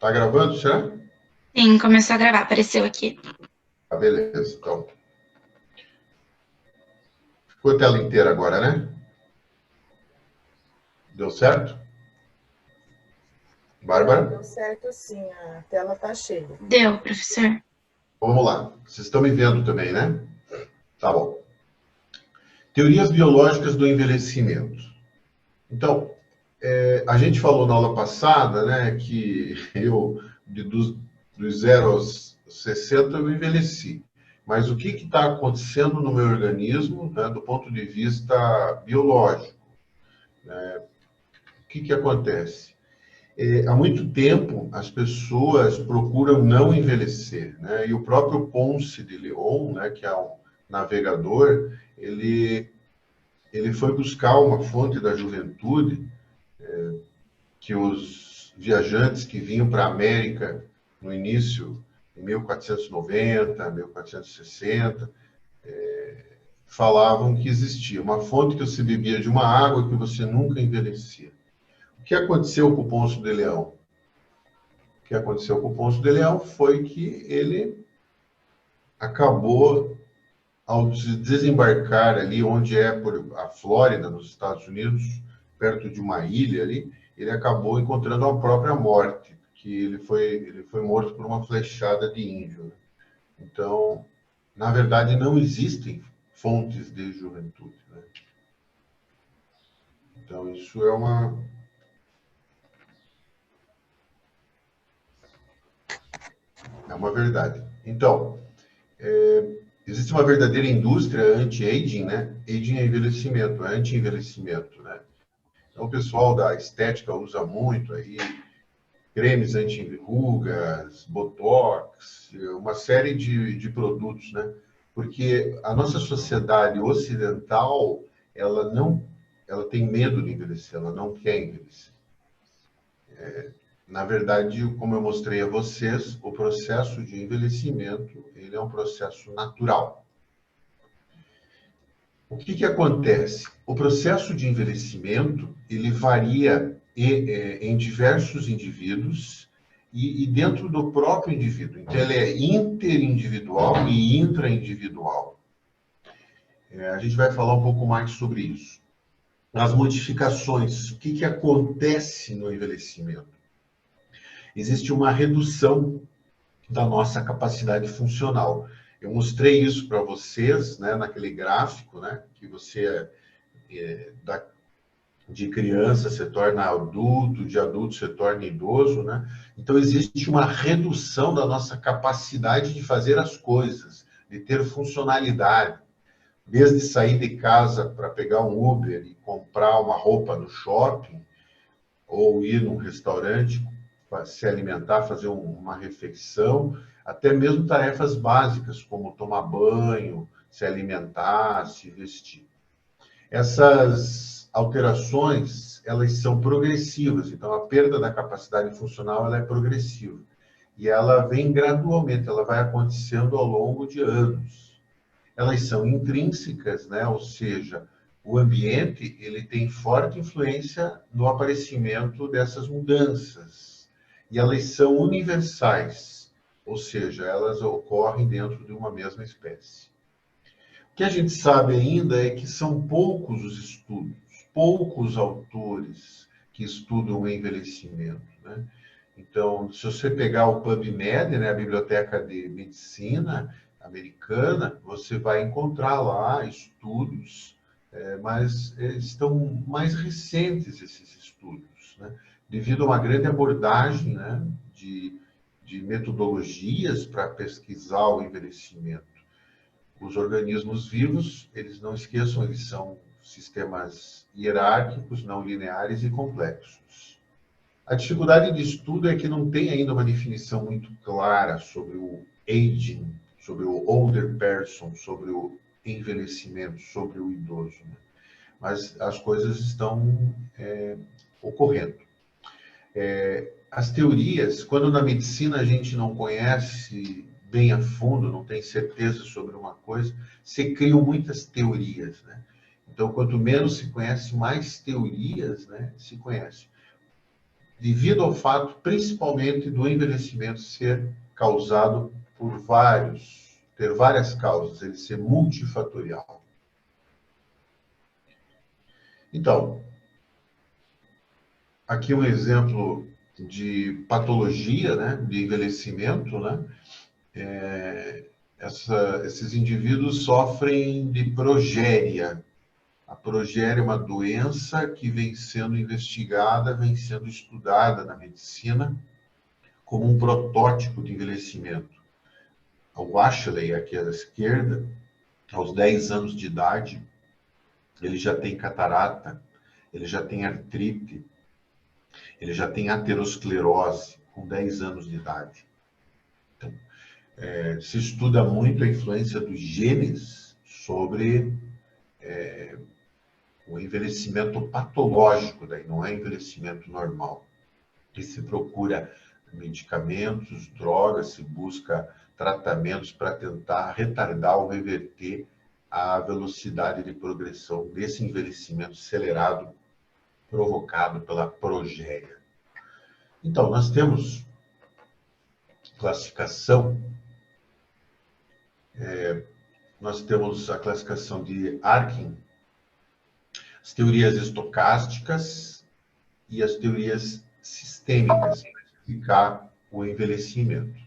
Tá gravando, já? Sim, começou a gravar, apareceu aqui. Ah, beleza. Então, ficou a tela inteira agora, né? Deu certo? Bárbara? Deu certo sim, a tela tá cheia. Deu, professor? Vamos lá. Vocês estão me vendo também, né? Tá bom. Teorias biológicas do envelhecimento. Então, a gente falou na aula passada, né, que dos 0 aos 60, eu envelheci. Mas o que está acontecendo no meu organismo, né, do ponto de vista biológico? O que acontece? Há muito tempo, as pessoas procuram não envelhecer, né? E o próprio Ponce de León, né, que é um navegador, ele foi buscar uma fonte da juventude que os viajantes que vinham para a América no início, em 1490, 1460, falavam que existia uma fonte que você bebia de uma água que você nunca envelhecia. O que aconteceu com o Ponce de Leão? O que aconteceu com o Ponce de Leão foi que ele acabou, ao desembarcar ali onde é a Flórida, nos Estados Unidos, perto de uma ilha ali, ele acabou encontrando a própria morte, que ele foi morto por uma flechada de índio. Então, na verdade, não existem fontes de juventude, né? Então, isso é uma verdade. Então, existe uma verdadeira indústria anti-aging, né? Aging é envelhecimento, é anti-envelhecimento, né? Então, o pessoal da estética usa muito aí cremes anti-rugas, botox, uma série de produtos, né? Porque a nossa sociedade ocidental, ela tem medo de envelhecer, ela não quer envelhecer. Na verdade, como eu mostrei a vocês, o processo de envelhecimento, ele é um processo natural. O que acontece? O processo de envelhecimento, ele varia em diversos indivíduos e dentro do próprio indivíduo. Então, ele é interindividual e intraindividual. A gente vai falar um pouco mais sobre isso. As modificações, o que acontece no envelhecimento? Existe uma redução da nossa capacidade funcional. Eu mostrei isso para vocês, né, naquele gráfico, né, que você de criança se torna adulto, de adulto se torna idoso, né? Então existe uma redução da nossa capacidade de fazer as coisas, de ter funcionalidade, desde sair de casa para pegar um Uber e comprar uma roupa no shopping, ou ir num restaurante, se alimentar, fazer uma refeição, até mesmo tarefas básicas, como tomar banho, se alimentar, se vestir. Essas alterações, elas são progressivas, então a perda da capacidade funcional ela é progressiva. E ela vem gradualmente, ela vai acontecendo ao longo de anos. Elas são intrínsecas, né? Ou seja, o ambiente ele tem forte influência no aparecimento dessas mudanças. E elas são universais, ou seja, elas ocorrem dentro de uma mesma espécie. O que a gente sabe ainda é que são poucos os estudos, poucos autores que estudam o envelhecimento, né? Então, se você pegar o PubMed, né, a Biblioteca de Medicina americana, você vai encontrar lá estudos, mas estão mais recentes esses estudos, né? Devido a uma grande abordagem, né, de metodologias para pesquisar o envelhecimento. Os organismos vivos, eles não esqueçam, eles são sistemas hierárquicos, não lineares e complexos. A dificuldade de estudo é que não tem ainda uma definição muito clara sobre o aging, sobre o older person, sobre o envelhecimento, sobre o idoso, né? Mas as coisas estão ocorrendo. As teorias, quando na medicina a gente não conhece bem a fundo, não tem certeza sobre uma coisa, se criam muitas teorias, né? Então, quanto menos se conhece, mais teorias, né, se conhece. devido ao fato, principalmente, do envelhecimento ser causado por ter várias causas, ele ser multifatorial. Então, aqui um exemplo de patologia, né, de envelhecimento, né? Esses indivíduos sofrem de progéria. A progéria é uma doença que vem sendo investigada, vem sendo estudada na medicina como um protótipo de envelhecimento. O Ashley, aqui à esquerda, aos 10 anos de idade, ele já tem catarata, ele já tem artrite, ele já tem aterosclerose com 10 anos de idade. Então, se estuda muito a influência dos genes sobre o envelhecimento patológico, daí não é envelhecimento normal. E se procura medicamentos, drogas, se busca tratamentos para tentar retardar ou reverter a velocidade de progressão desse envelhecimento acelerado provocado pela progéria. Então, nós temos classificação, nós temos a classificação de Arkin, as teorias estocásticas e as teorias sistêmicas para explicar o envelhecimento.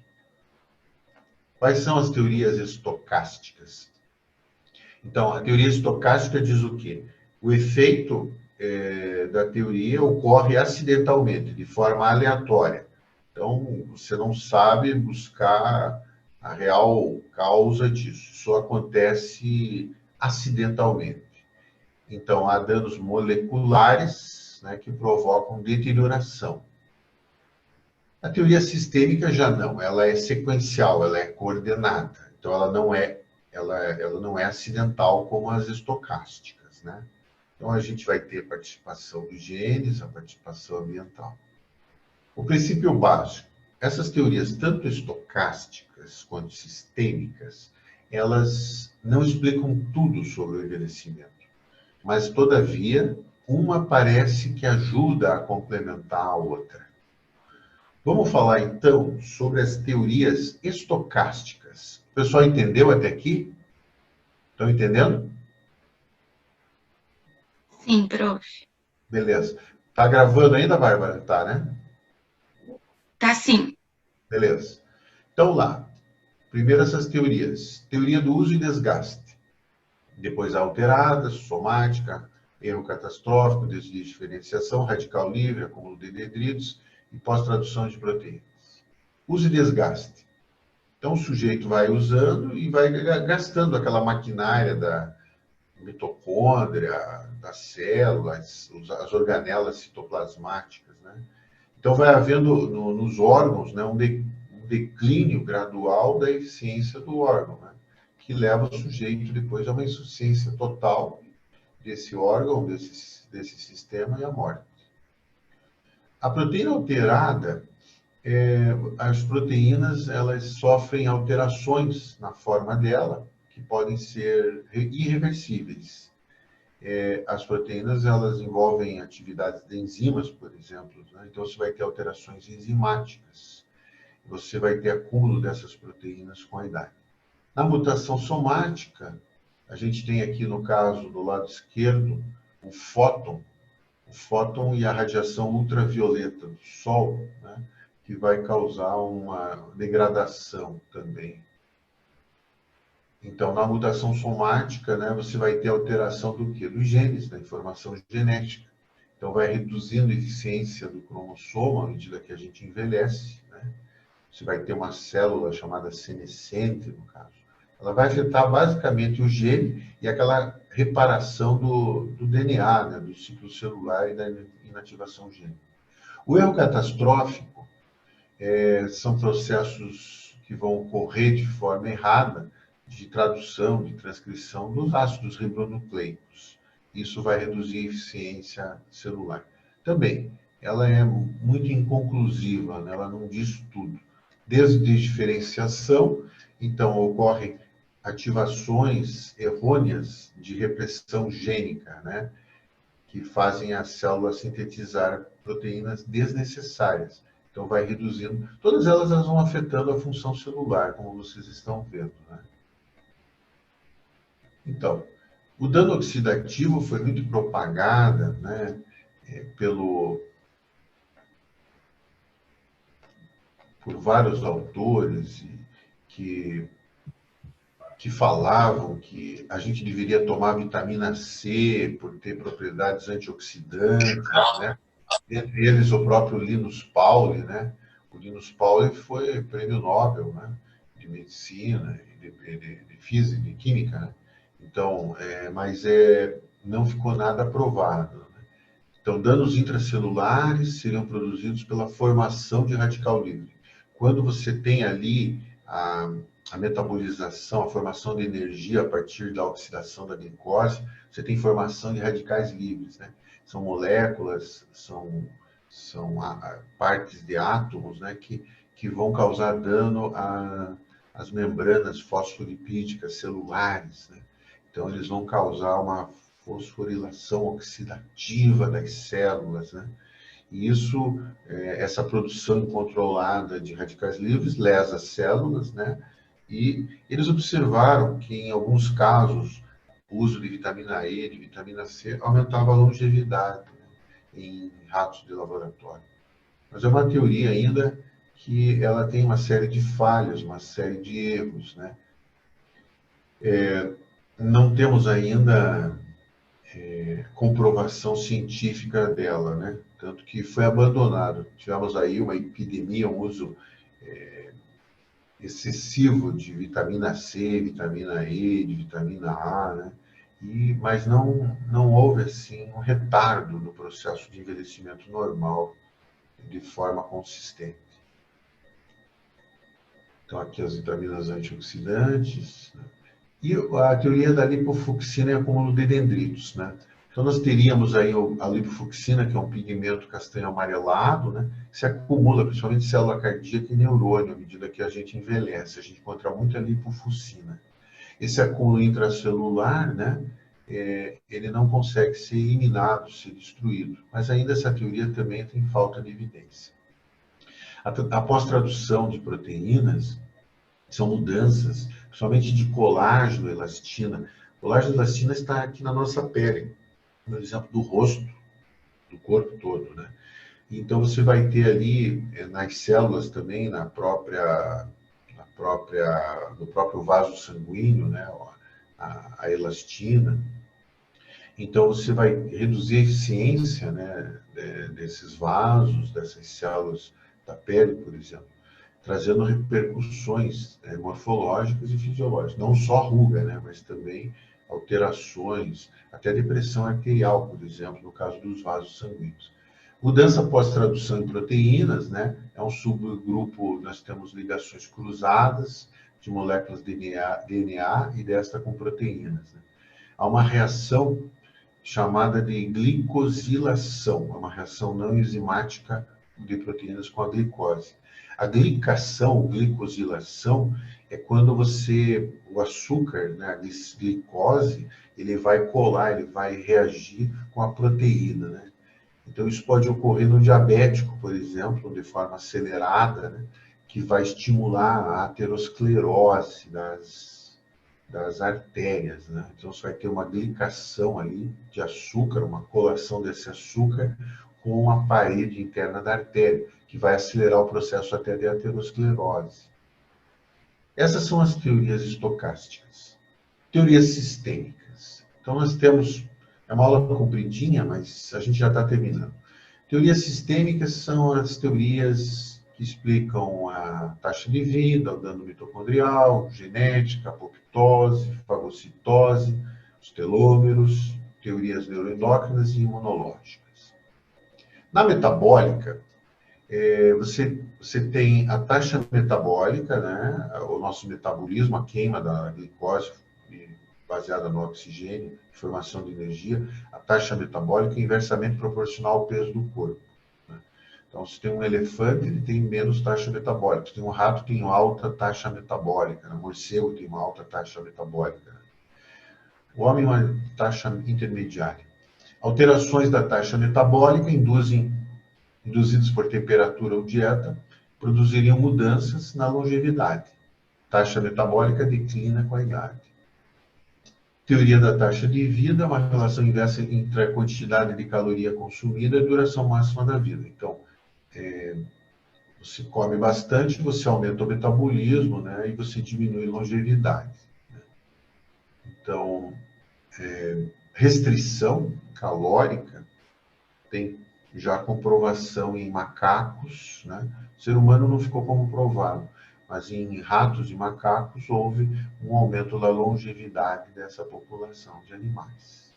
Quais são as teorias estocásticas? Então, a teoria estocástica diz o quê? O efeito da teoria ocorre acidentalmente, de forma aleatória. Então, você não sabe buscar a real causa disso. Isso acontece acidentalmente. Então, há danos moleculares, né, que provocam deterioração. A teoria sistêmica já não, ela é sequencial, ela é coordenada. Então, ela não é acidental como as estocásticas, né? Então, a gente vai ter a participação dos genes, a participação ambiental. O princípio básico, essas teorias, tanto estocásticas quanto sistêmicas, elas não explicam tudo sobre o envelhecimento. Mas, todavia, uma parece que ajuda a complementar a outra. Vamos falar, então, sobre as teorias estocásticas. O pessoal entendeu até aqui? Estão entendendo? Sim, prof. Beleza. Tá gravando ainda, Bárbara? Tá, né? Tá sim. Beleza. Então, lá. Primeiro essas teorias. Teoria do uso e desgaste. Depois a alterada, somática, erro catastrófico, desvio de diferenciação, radical livre, acúmulo de detritos e pós-tradução de proteínas. Uso e desgaste. Então, o sujeito vai usando e vai gastando aquela maquinária da mitocôndria, das células, as organelas citoplasmáticas, né? Então, vai havendo nos órgãos, né, um declínio gradual da eficiência do órgão, né, que leva o sujeito depois a uma insuficiência total desse órgão, desse sistema e à morte. A proteína alterada, as proteínas elas sofrem alterações na forma dela, que podem ser irreversíveis. As proteínas elas envolvem atividades de enzimas, por exemplo, né? Então você vai ter alterações enzimáticas, você vai ter acúmulo dessas proteínas com a idade. Na mutação somática, a gente tem aqui no caso do lado esquerdo o fóton e a radiação ultravioleta do Sol, né? Que vai causar uma degradação também. Então, na mutação somática, né, você vai ter alteração do quê? Dos genes, da informação genética. Então, vai reduzindo a eficiência do cromossoma à medida que a gente envelhece, né? Você vai ter uma célula chamada senescente, no caso. Ela vai afetar basicamente o gene e aquela reparação do DNA, né, do ciclo celular e da inativação gênica. O erro catastrófico são processos que vão ocorrer de forma errada de tradução, de transcrição dos ácidos ribonucleicos. Isso vai reduzir a eficiência celular. Também, ela é muito inconclusiva, né? Ela não diz tudo. Desde diferenciação, então, ocorrem ativações errôneas de repressão gênica, né? que fazem a célula sintetizar proteínas desnecessárias. Então, vai reduzindo. Todas elas vão afetando a função celular, como vocês estão vendo, né? Então, o dano oxidativo foi muito propagada, né, por vários autores que falavam que a gente deveria tomar vitamina C por ter propriedades antioxidantes, né? Entre eles o próprio Linus Pauling, né? O Linus Pauling foi prêmio Nobel, né? De medicina, de física, de química, né? Então, não ficou nada provado, né? Então, danos intracelulares seriam produzidos pela formação de radical livre. Quando você tem ali a metabolização, a formação de energia a partir da oxidação da glicose, você tem formação de radicais livres, né? São moléculas, são partes de átomos, né, que vão causar dano às membranas fosfolipídicas celulares, né? Então, eles vão causar uma fosforilação oxidativa das células, né? E isso, essa produção incontrolada de radicais livres lesa as células, né? E eles observaram que, em alguns casos, o uso de vitamina E, de vitamina C, aumentava a longevidade, né, em ratos de laboratório. Mas é uma teoria ainda que ela tem uma série de falhas, uma série de erros, né? Não temos ainda comprovação científica dela, né? Tanto que foi abandonado. Tivemos aí uma epidemia, um uso excessivo de vitamina C, vitamina E, de vitamina A, né? Mas não houve assim um retardo no processo de envelhecimento normal de forma consistente. Então, aqui as vitaminas antioxidantes, né? E a teoria da lipofucsina é acúmulo de dendritos, né? Então, nós teríamos aí a lipofucsina, que é um pigmento castanho amarelado, né? Que se acumula, principalmente em célula cardíaca e neurônio, à medida que a gente envelhece. A gente encontra muita lipofucina. Esse acúmulo intracelular, né? Ele não consegue ser eliminado, ser destruído. Mas ainda essa teoria também tem falta de evidência. A pós-tradução de proteínas são mudanças, principalmente de colágeno, elastina. Colágeno e elastina está aqui na nossa pele, por exemplo, do rosto, do corpo todo, né? Então, você vai ter ali, nas células também, no próprio vaso sanguíneo, né? A elastina. Então, você vai reduzir a eficiência, né, desses vasos, dessas células da pele, por exemplo, trazendo repercussões morfológicas e fisiológicas. Não só ruga, né, mas também alterações, até depressão arterial, por exemplo, no caso dos vasos sanguíneos. Mudança pós-tradução em proteínas, né, é um subgrupo, nós temos ligações cruzadas de moléculas de DNA e desta com proteínas, né. Há uma reação chamada de glicosilação, é uma reação não enzimática de proteínas com a glicose. A glicação, glicosilação, é quando o açúcar, né, a glicose, ele vai colar, ele vai reagir com a proteína, né? Então, isso pode ocorrer no diabético, por exemplo, de forma acelerada, né, que vai estimular a aterosclerose das artérias, né? Então, você vai ter uma glicação ali de açúcar, uma colação desse açúcar com a parede interna da artéria, que vai acelerar o processo até de aterosclerose. Essas são as teorias estocásticas. Teorias sistêmicas. Então, nós temos, é uma aula compridinha, mas a gente já está terminando. Teorias sistêmicas são as teorias que explicam a taxa de vida, o dano mitocondrial, genética, apoptose, fagocitose, os telômeros, teorias neuroendócrinas e imunológicas. Na metabólica, você tem a taxa metabólica, né? O nosso metabolismo, a queima da glicose baseada no oxigênio, formação de energia, a taxa metabólica é inversamente proporcional ao peso do corpo. Então, se tem um elefante, ele tem menos taxa metabólica. Se tem um rato, tem alta taxa metabólica. O morcego tem uma alta taxa metabólica. O homem, uma taxa intermediária. Alterações da taxa metabólica induzidas por temperatura ou dieta, produziriam mudanças na longevidade. Taxa metabólica declina com a idade. Teoria da taxa de vida, uma relação inversa entre a quantidade de caloria consumida e a duração máxima da vida. Então, você come bastante, você aumenta o metabolismo, né, e você diminui a longevidade. Então, restrição calórica tem já comprovação em macacos, né? O ser humano não ficou comprovado, mas em ratos e macacos houve um aumento da longevidade dessa população de animais.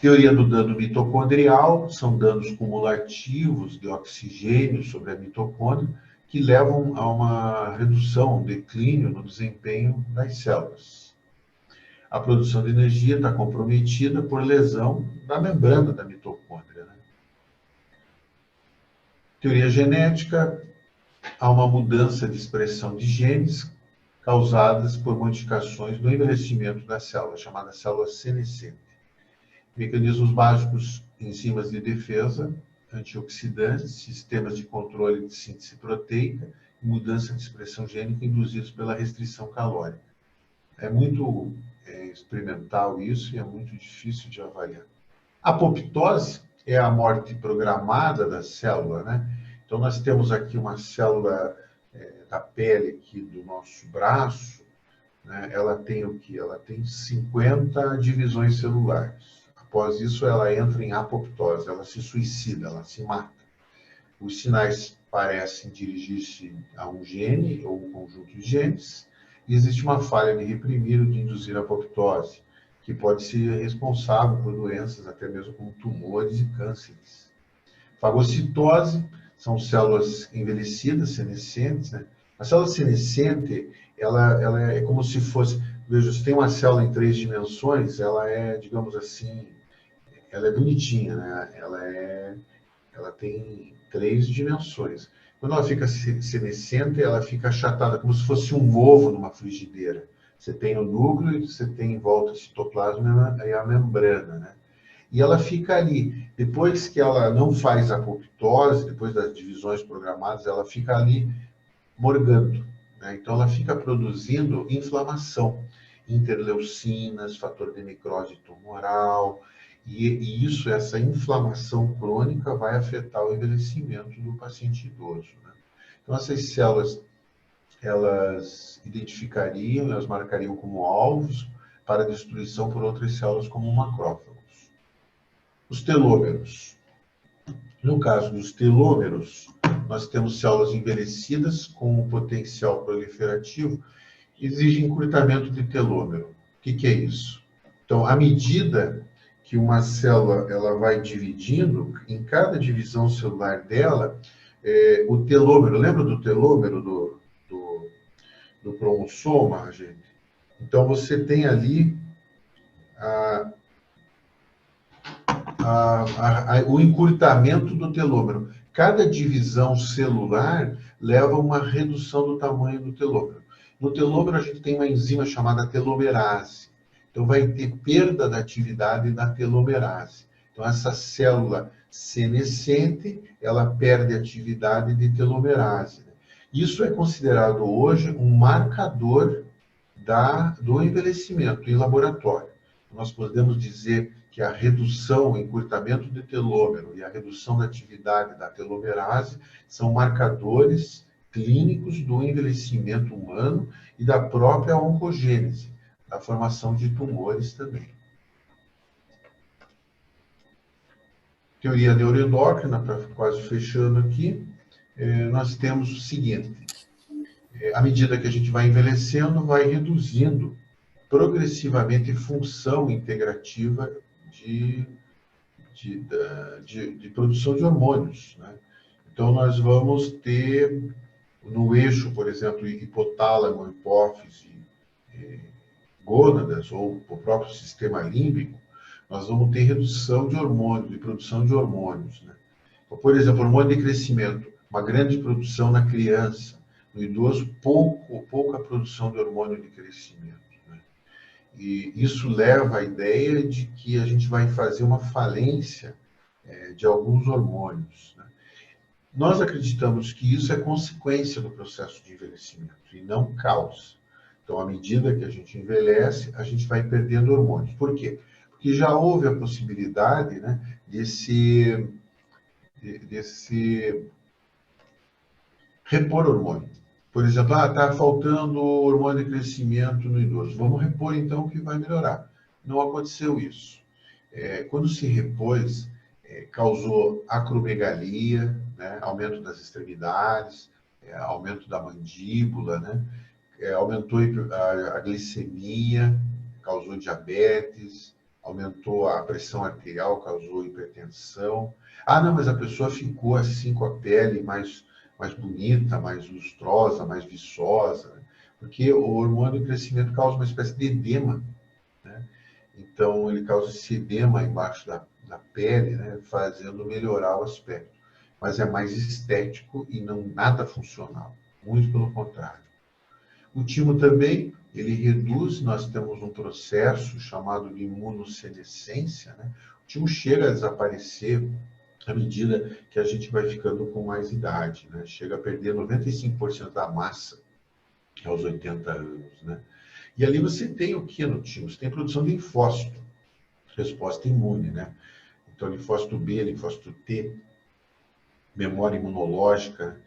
Teoria do dano mitocondrial, são danos cumulativos de oxigênio sobre a mitocôndria que levam a uma redução, um declínio no desempenho das células. A produção de energia está comprometida por lesão da membrana da mitocôndria, né? Teoria genética, há uma mudança de expressão de genes causadas por modificações no envelhecimento da célula, chamada célula senescente. Mecanismos básicos, enzimas de defesa, antioxidantes, sistemas de controle de síntese proteica e mudança de expressão gênica induzidos pela restrição calórica. É muito experimental isso e é muito difícil de avaliar. A apoptose é a morte programada da célula, né? Então, nós temos aqui uma célula da pele aqui do nosso braço, né? Ela tem o quê? Ela tem 50 divisões celulares. Após isso, ela entra em apoptose, ela se suicida, ela se mata. Os sinais parecem dirigir-se a um gene ou um conjunto de genes, e existe uma falha de reprimir ou de induzir a apoptose, que pode ser responsável por doenças, até mesmo como tumores e cânceres. Fagocitose são células envelhecidas, senescentes, né? A célula senescente, ela é como se fosse... Veja, se tem uma célula em 3 dimensões, ela é, digamos assim, ela é bonitinha, né? Ela tem 3 dimensões. Quando ela fica senescente, ela fica achatada, como se fosse um ovo numa frigideira. Você tem o núcleo e você tem em volta o citoplasma e a membrana, né? E ela fica ali. Depois que ela não faz apoptose, depois das divisões programadas, ela fica ali morgando, né? Então, ela fica produzindo inflamação, interleucinas, fator de necrose tumoral, e isso, essa inflamação crônica vai afetar o envelhecimento do paciente idoso, né? Então, essas células, elas identificariam, elas marcariam como alvos para destruição por outras células como macrófagos. Os telômeros. No caso dos telômeros, nós temos células envelhecidas com um potencial proliferativo, exige encurtamento de telômero. O que é isso? Então, à medida que uma célula ela vai dividindo, em cada divisão celular dela, o telômero, lembra do telômero do cromossoma, gente? Então, você tem ali o encurtamento do telômero. Cada divisão celular leva a uma redução do tamanho do telômero. No telômero, a gente tem uma enzima chamada telomerase. Então, vai ter perda da atividade da telomerase. Então, essa célula senescente, ela perde a atividade de telomerase. Isso é considerado hoje um marcador do envelhecimento em laboratório. Nós podemos dizer que a redução, o encurtamento de telômero e a redução da atividade da telomerase são marcadores clínicos do envelhecimento humano e da própria oncogênese, da formação de tumores também. Teoria neuroendócrina, para quase fechando aqui, nós temos o seguinte: à medida que a gente vai envelhecendo, vai reduzindo progressivamente função integrativa de produção de hormônios, né? Então, nós vamos ter, no eixo, por exemplo, hipotálamo, hipófise, gônadas, ou o próprio sistema límbico, nós vamos ter redução de hormônios, de produção de hormônios, né? Então, por exemplo, hormônio de crescimento, uma grande produção na criança, no idoso, pouca produção de hormônio de crescimento, né? E isso leva à ideia de que a gente vai fazer uma falência de alguns hormônios, né? Nós acreditamos que isso é consequência do processo de envelhecimento e não causa. Então, à medida que a gente envelhece, a gente vai perdendo hormônios. Por quê? Porque já houve a possibilidade, né, desse repor hormônio. Por exemplo, está faltando hormônio de crescimento no idoso. Vamos repor então que vai melhorar. Não aconteceu isso. Quando se repôs, causou acromegalia, né, aumento das extremidades, aumento da mandíbula, né, aumentou a glicemia, causou diabetes, aumentou a pressão arterial, causou hipertensão. Não, mas a pessoa ficou assim com a pele mais bonita, mais lustrosa, mais viçosa, né? Porque o hormônio de crescimento causa uma espécie de edema, né? Então, ele causa esse edema embaixo da pele, né? Fazendo melhorar o aspecto. Mas é mais estético e não nada funcional. Muito pelo contrário. O timo também, ele reduz, nós temos um processo chamado de imunossenescência, né? O timo chega a desaparecer à medida que a gente vai ficando com mais idade, né? Chega a perder 95% da massa aos 80 anos, né? E ali você tem o que no timo? Você tem produção de linfócito, resposta imune, né? Então, linfócito B, linfócito T, memória imunológica.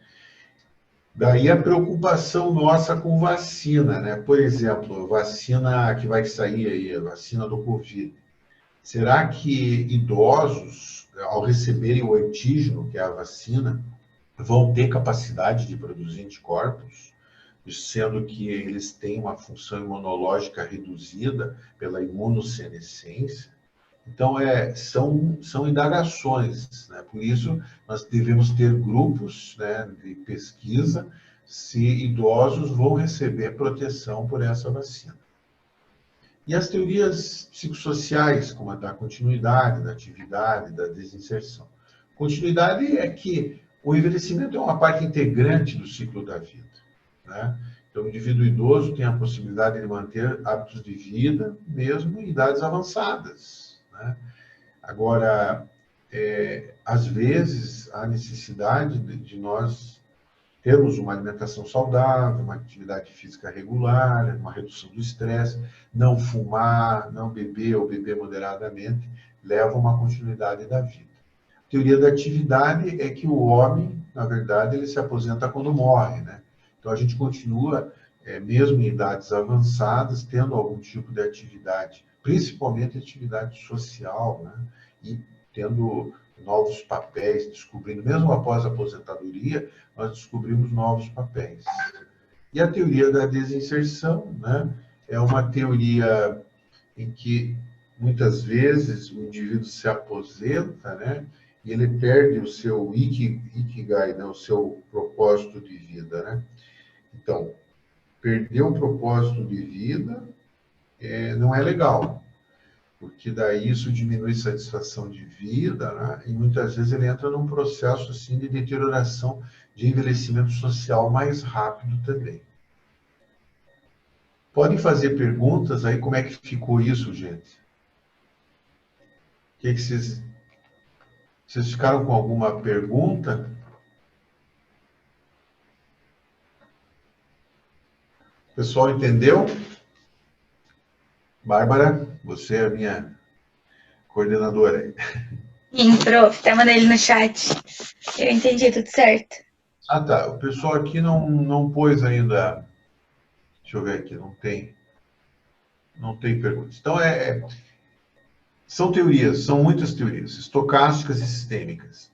Daí a preocupação nossa com vacina, né? Por exemplo, vacina que vai sair aí, a vacina do Covid. Será que idosos, ao receberem o antígeno, que é a vacina, vão ter capacidade de produzir anticorpos, sendo que eles têm uma função imunológica reduzida pela imunossenescência? Então, são indagações, né? Por isso, nós devemos ter grupos, né, de pesquisa se idosos vão receber proteção por essa vacina. E as teorias psicossociais, como a da continuidade, da atividade, da desinserção. Continuidade é que o envelhecimento é uma parte integrante do ciclo da vida, né? Então, o indivíduo idoso tem a possibilidade de manter hábitos de vida, mesmo em idades avançadas, né? Agora, às vezes, há necessidade de nós termos uma alimentação saudável, uma atividade física regular, uma redução do estresse, não fumar, não beber ou beber moderadamente, leva a uma continuidade da vida. A teoria da atividade é que o homem, na verdade, ele se aposenta quando morre, né? Então, a gente continua, mesmo em idades avançadas, tendo algum tipo de atividade, principalmente atividade social, né? E tendo novos papéis, descobrindo, mesmo após a aposentadoria, nós descobrimos novos papéis. E a teoria da desinserção, né, é uma teoria em que, muitas vezes, o indivíduo se aposenta, né, e ele perde o seu ikigai, né, o seu propósito de vida, né? Então, perder o propósito de vida não é legal, porque daí isso diminui a satisfação de vida, né? E muitas vezes ele entra num processo assim de deterioração, de envelhecimento social mais rápido também. Podem fazer perguntas aí, como é que ficou isso, gente? O que vocês ficaram com alguma pergunta? O pessoal entendeu? Bárbara, você é a minha coordenadora aí. Sim, prof. Até mandei ele no chat. Eu entendi tudo certo. Tá. O pessoal aqui não pôs ainda. Deixa eu ver aqui, não tem perguntas. Então, são teorias, são muitas teorias, estocásticas e sistêmicas.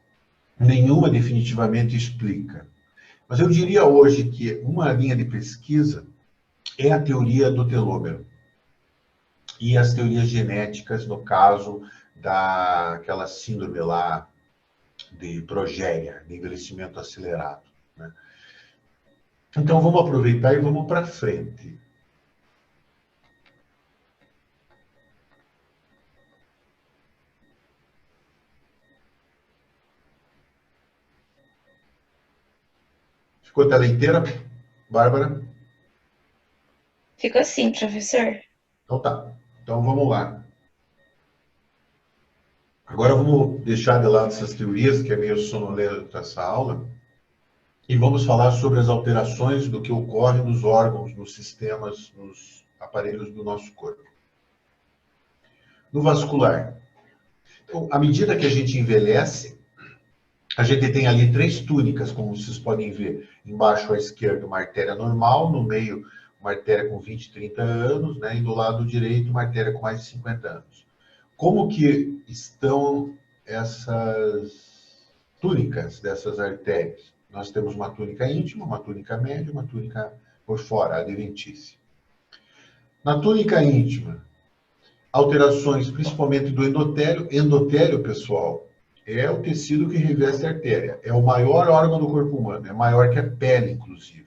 Nenhuma definitivamente explica. Mas eu diria hoje que uma linha de pesquisa é a teoria do telômero e as teorias genéticas, no caso daquela síndrome lá de progéria, de envelhecimento acelerado, né? Então, vamos aproveitar e vamos para frente. Ficou a tela inteira, Bárbara? Ficou assim, professor. Então tá. Então vamos lá. Agora vamos deixar de lado essas teorias, que é meio sonolenta essa aula, e vamos falar sobre as alterações do que ocorre nos órgãos, nos sistemas, nos aparelhos do nosso corpo. No vascular. Então, à medida que a gente envelhece, a gente tem ali 3 túnicas, como vocês podem ver. Embaixo à esquerda, uma artéria normal, no meio, uma artéria com 20, 30 anos, né? E do lado direito, uma artéria com mais de 50 anos. Como que estão essas túnicas dessas artérias? Nós temos uma túnica íntima, uma túnica média, uma túnica por fora, adventícia. Na túnica íntima, alterações principalmente do endotélio. Endotélio, pessoal, é o tecido que reveste a artéria. É o maior órgão do corpo humano, é maior que a pele, inclusive,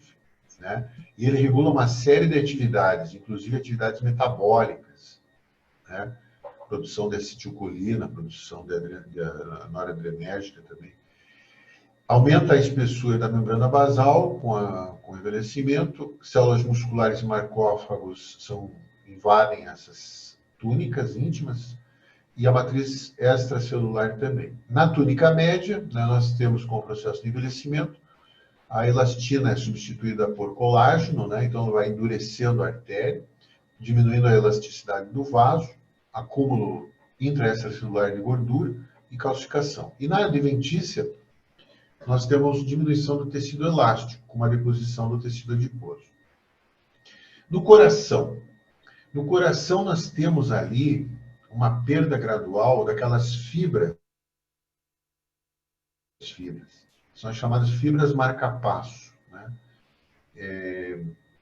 né? E ele regula uma série de atividades, inclusive atividades metabólicas, né? Produção de acetilcolina, produção de noradrenérgica também. Aumenta a espessura da membrana basal com o envelhecimento. Células musculares e macrófagos invadem essas túnicas íntimas e a matriz extracelular também. Na túnica média, né, nós temos com o processo de envelhecimento, a elastina é substituída por colágeno, né, então vai endurecendo a artéria, diminuindo a elasticidade do vaso, acúmulo intraextracelular de gordura e calcificação. E na adventícia, nós temos diminuição do tecido elástico, com uma deposição do tecido adiposo. No coração. No coração nós temos ali uma perda gradual daquelas fibras. São as chamadas fibras marca-passo, né?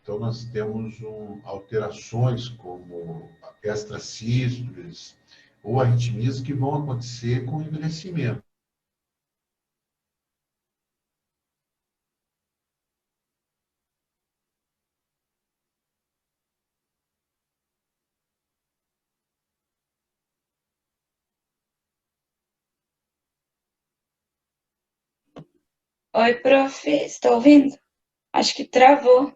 Então nós temos alterações como extrasístoles ou arritmias que vão acontecer com o envelhecimento. Oi, prof. Está ouvindo? Acho que travou.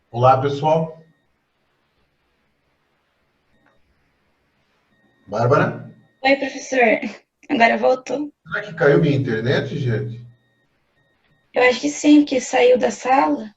Olá, pessoal. Bárbara? Oi, professor. Agora voltou. Será que caiu minha internet, gente? Eu acho que sim, que saiu da sala.